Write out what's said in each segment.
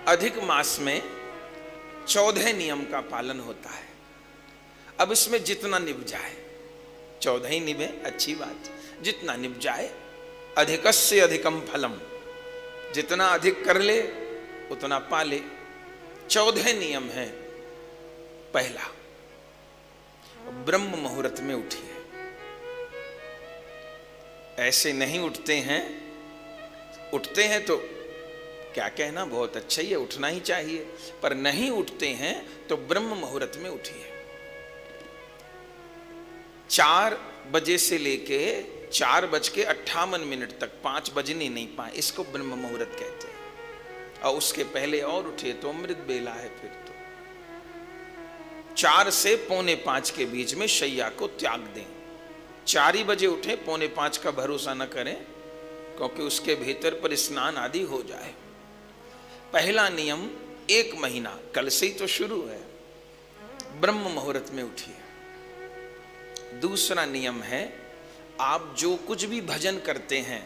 अधिक मास में 14 नियम का पालन होता है। अब इसमें जितना निभ जाए, 14 ही निभे, अच्छी बात, जितना निभ जाए, अधिकस्य अधिकम फलम, जितना अधिक कर ले उतना पा ले। 14 नियम है। पहला, ब्रह्म मुहूर्त में उठिए। ऐसे नहीं उठते हैं, उठते हैं तो क्या कहना, बहुत अच्छा ही है, उठना ही चाहिए, पर नहीं उठते हैं तो ब्रह्म मुहूर्त में उठिए। 4 बजे से लेके 4:58 तक, 5 बजने नहीं पाए, इसको ब्रह्म मुहूर्त कहते हैं। और उसके पहले और उठे तो अमृत बेला है। फिर तो 4 से 4:45 के बीच में शैया को त्याग दें। 4 ही बजे उठे, 4:45 का भरोसा न करें, क्योंकि उसके भीतर पर स्नान आदि हो जाए। पहला नियम 1 महीना, कल से ही तो शुरू है, ब्रह्म मुहूर्त में उठिए। दूसरा नियम है, आप जो कुछ भी भजन करते हैं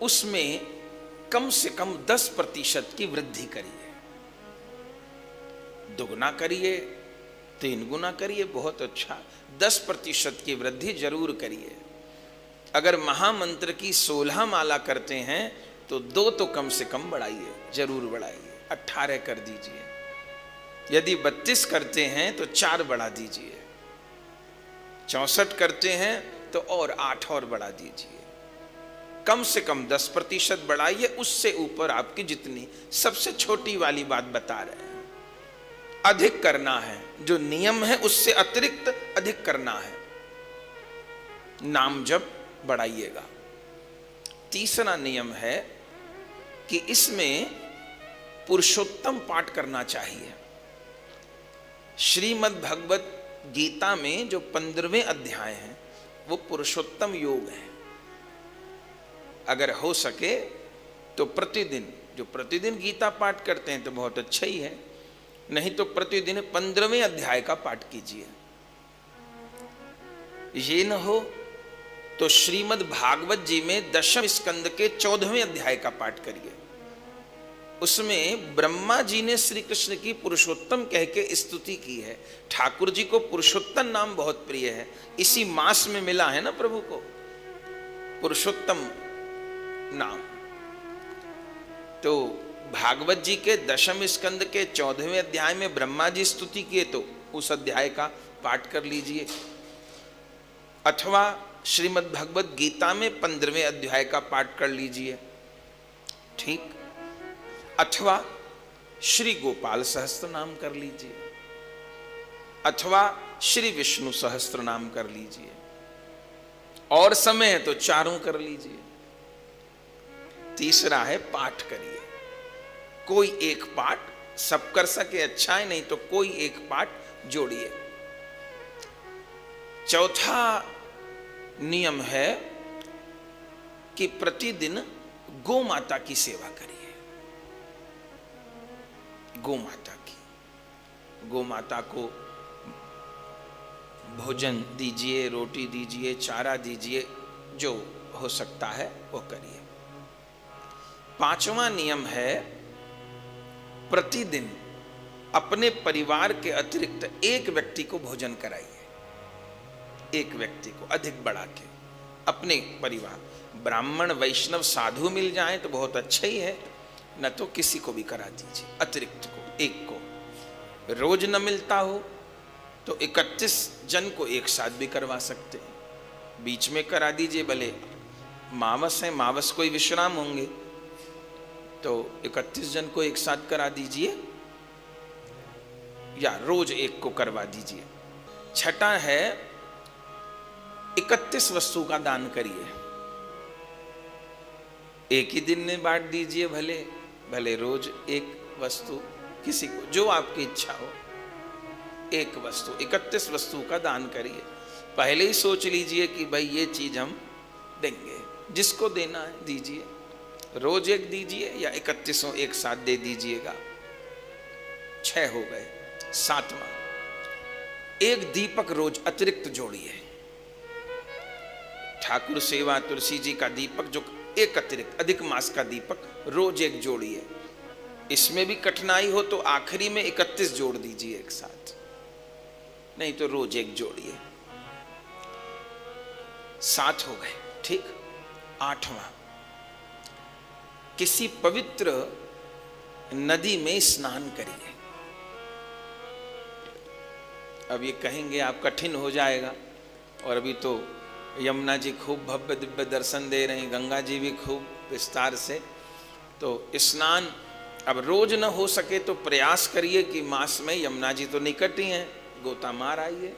उसमें कम से कम 10% की वृद्धि करिए। 2 गुना करिए, 3 गुना करिए, बहुत अच्छा, 10% की वृद्धि जरूर करिए। अगर महामंत्र की 16 माला करते हैं तो 2 तो कम से कम बढ़ाइए, जरूर बढ़ाइए, 18 कर दीजिए। यदि 32 करते हैं तो 4 बढ़ा दीजिए, 64 करते हैं तो और 8 और बढ़ा दीजिए। कम से कम 10% बढ़ाइए, उससे ऊपर आपकी जितनी, सबसे छोटी वाली बात बता रहे हैं। अधिक करना है, जो नियम है उससे अतिरिक्त अधिक करना है। नाम जप बढ़ाइएगा। तीसरा नियम है कि इसमें पुरुषोत्तम पाठ करना चाहिए। श्रीमद् भगवत गीता में जो 15वें अध्याय है वो पुरुषोत्तम योग है। अगर हो सके तो प्रतिदिन, जो प्रतिदिन गीता पाठ करते हैं तो बहुत अच्छा ही है, नहीं तो प्रतिदिन 15वें अध्याय का पाठ कीजिए। ये न हो तो श्रीमद् भागवत जी में 10वें स्कंद के 14वें अध्याय का पाठ करिए। उसमें ब्रह्मा जी ने श्री कृष्ण की पुरुषोत्तम कह के स्तुति की है। ठाकुर जी को पुरुषोत्तम नाम बहुत प्रिय है, इसी मास में मिला है ना प्रभु को पुरुषोत्तम नाम। तो भागवत जी के 10वें स्कंद के 14वें अध्याय में ब्रह्मा जी स्तुति किए, तो उस अध्याय का पाठ कर लीजिए। अथवा श्रीमद् भगवत गीता में 15वें अध्याय का पाठ कर लीजिए, ठीक। अथवा श्री गोपाल सहस्त्र नाम कर लीजिए, अथवा श्री विष्णु सहस्त्र नाम कर लीजिए, और समय है तो चारों कर लीजिए। तीसरा है पाठ करिए, कोई एक पाठ, सब कर सके अच्छा है, नहीं तो कोई एक पाठ जोड़िए। चौथा नियम है कि प्रतिदिन गौ माता की सेवा करिए। गौ माता की, गौ माता को भोजन दीजिए, रोटी दीजिए, चारा दीजिए, जो हो सकता है वो करिए। 5वां नियम है, प्रतिदिन अपने परिवार के अतिरिक्त एक व्यक्ति को भोजन कराइए। एक व्यक्ति को अधिक बढ़ा के, अपने परिवार, ब्राह्मण वैष्णव साधु मिल जाए तो बहुत अच्छा ही है, न तो किसी को भी करा दीजिए, अतिरिक्त को, एक को। रोज न मिलता हो तो 31 जन को एक साथ भी करवा सकते हैं, बीच में करा दीजिए। भले मावस है, मावस कोई विश्राम होंगे तो 31 जन को एक साथ करा दीजिए, या रोज एक को करवा दीजिए। छठा है, 31 वस्तु का दान करिए। एक ही दिन में बांट दीजिए, भले भले रोज एक वस्तु किसी को, जो आपकी इच्छा हो, एक वस्तु, 31 वस्तु का दान करिए। पहले ही सोच लीजिए कि भाई ये चीज हम देंगे, जिसको देना है दीजिए, रोज एक दीजिए या 31 एक साथ दे दीजिएगा। 6 हो गए। 7वां, एक दीपक रोज अतिरिक्त जोड़िए। ठाकुर सेवा तुलसी जी का दीपक जो एक अतिरिक्त, अधिक मास का दीपक रोज एक जोड़िए। इसमें भी कठिनाई हो तो आखिरी में 31 जोड़ दीजिए एक साथ, नहीं तो रोज एक जोड़िए। 7 हो गए, ठीक। 8वां, किसी पवित्र नदी में स्नान करिए। अब ये कहेंगे आप कठिन हो जाएगा, और अभी तो यमुना जी खूब भव्य दिव्य दर्शन दे रहे हैं, गंगा जी भी खूब विस्तार से। तो स्नान अब रोज न हो सके तो प्रयास करिए कि मास में, यमुना जी तो निकट ही हैं, गोता मार आइए,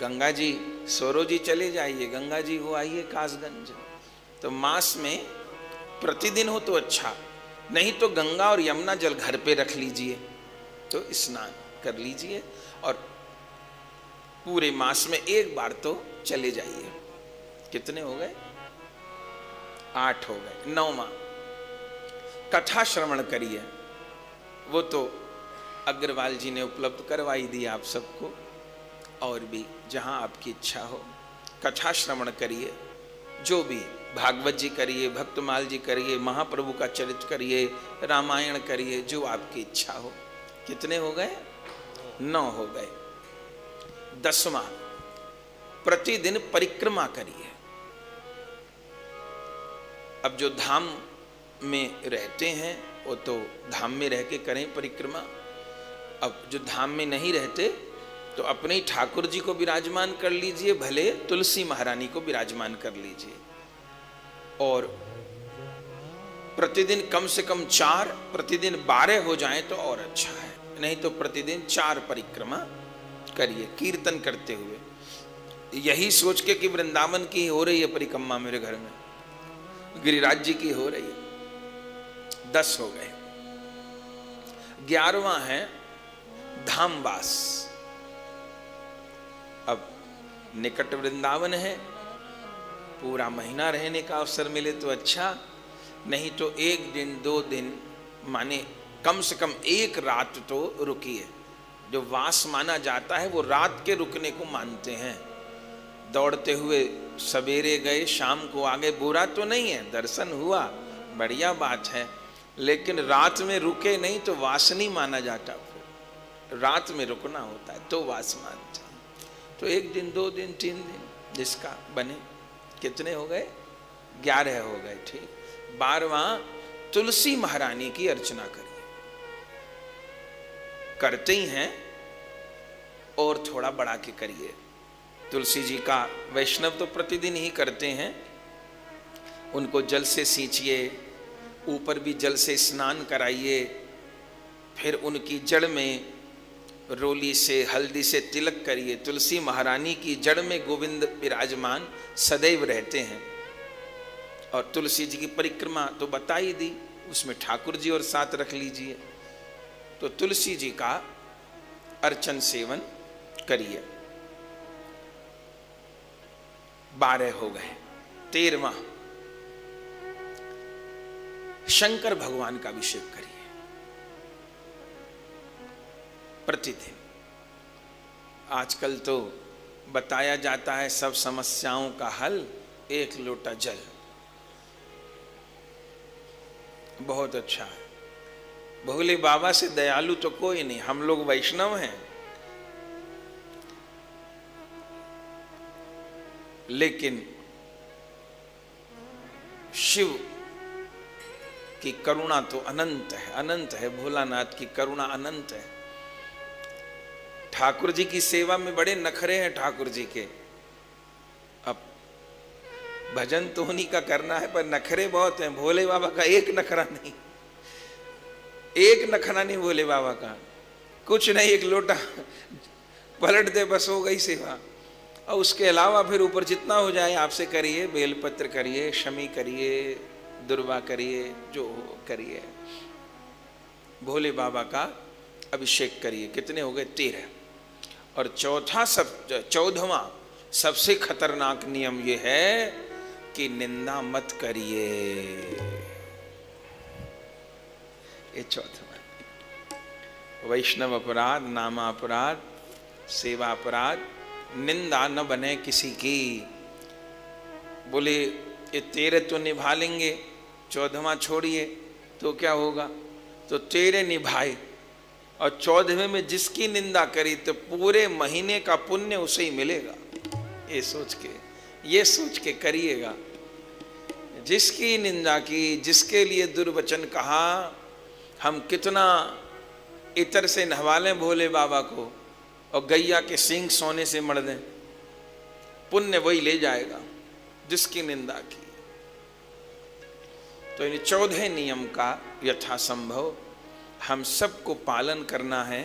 गंगा जी सोरो जी चले जाइए, गंगा जी हो आइए कासगंज। तो मास में प्रतिदिन हो तो अच्छा, नहीं तो गंगा और यमुना जल घर पे रख लीजिए, तो स्नान कर लीजिए और पूरे मास में एक बार तो चले जाइए। कितने हो गए? 8 हो गए। 9वां, कथा श्रवण करिए। वो तो अग्रवाल जी ने उपलब्ध करवाई दी आप सबको, और भी जहां आपकी इच्छा हो कथा श्रवण करिए। जो भी भागवत जी करिए, भक्तमाल जी करिए, महाप्रभु का चरित्र करिए, रामायण करिए, जो आपकी इच्छा हो। कितने हो गए? 9 हो गए। 10वां, प्रतिदिन परिक्रमा करिए। अब जो धाम में रहते हैं वो तो धाम में रह के करें परिक्रमा। अब जो धाम में नहीं रहते तो अपने ठाकुर जी को विराजमान कर लीजिए, भले तुलसी महारानी को विराजमान कर लीजिए। और प्रतिदिन कम से कम 4, प्रतिदिन 12 हो जाए तो और अच्छा है, नहीं तो प्रतिदिन 4 परिक्रमा करिए कीर्तन करते हुए। यही सोच के कि वृंदावन की हो रही है परिक्रमा मेरे घर में, गिरिराज जी की हो रही है। 10 हो गए। 11वां है धामवास। अब निकट वृंदावन है, पूरा महीना रहने का अवसर मिले तो अच्छा, नहीं तो 1 दिन 2 दिन, माने कम से कम 1 रात तो रुकिए। जो वास माना जाता है वो रात के रुकने को मानते हैं। दौड़ते हुए सवेरे गए शाम को आ गए, बुरा तो नहीं है, दर्शन हुआ बढ़िया बात है, लेकिन रात में रुके नहीं तो वास नहीं माना जाता। फिर रात में रुकना होता है तो वास मानते हैं। तो 1 दिन 2 दिन 3 दिन जिसका बने। कितने हो गए? 11 हो गए, ठीक। 12वां, तुलसी महारानी की अर्चना करिए। करते ही हैं और थोड़ा बढ़ा के करिए। तुलसी जी का वैष्णव तो प्रतिदिन ही करते हैं, उनको जल से सींचिए, ऊपर भी जल से स्नान कराइए, फिर उनकी जड़ में रोली से हल्दी से तिलक करिए। तुलसी महारानी की जड़ में गोविंद विराजमान सदैव रहते हैं। और तुलसी जी की परिक्रमा तो बता ही दी, उसमें ठाकुर जी और साथ रख लीजिए। तो तुलसी जी का अर्चन सेवन करिए। 12 हो गए। 13वां, शंकर भगवान का अभिषेक करिए प्रतिदिन। आजकल तो बताया जाता है सब समस्याओं का हल 1 लोटा जल। बहुत अच्छा है। भोले बाबा से दयालु तो कोई नहीं, हम लोग वैष्णव हैं, लेकिन शिव की करुणा तो अनंत है, अनंत है। भोलानाथ की करुणा अनंत है। ठाकुर जी की सेवा में बड़े नखरे हैं ठाकुर जी के। अब भजन तो उन्हीं का करना है, पर नखरे बहुत हैं। भोले बाबा का एक नखरा नहीं, एक नखरा नहीं भोले बाबा का। कुछ नहीं, 1 लोटा पलट दे बस हो गई सेवा। और उसके अलावा फिर ऊपर जितना हो जाए आपसे करिए, बेलपत्र करिए, शमी करिए, दुर्वा करिए, जो करिए। भोले बाबा का अभिषेक करिए। कितने हो गए? 13। और 14वां सबसे खतरनाक नियम यह है कि निंदा मत करिए। ये 4वां। वैष्णव अपराध, नामा अपराध, सेवा अपराध, निंदा न बने किसी की। बोले ये 13 तो निभा लेंगे, 14वां छोड़िए तो क्या होगा? तो तेरे निभाए, और 14वें में जिसकी निंदा करी तो पूरे महीने का पुण्य उसे ही मिलेगा। ये सोच के करिएगा। जिसकी निंदा की, जिसके लिए दुर्वचन कहा, हम कितना इतर से नहवा लें भोले बाबा को और गैया के सींग सोने से मढ़ दें, पुण्य वही ले जाएगा जिसकी निंदा की। तो इन 14 नियम का यथासंभव हम सबको पालन करना है।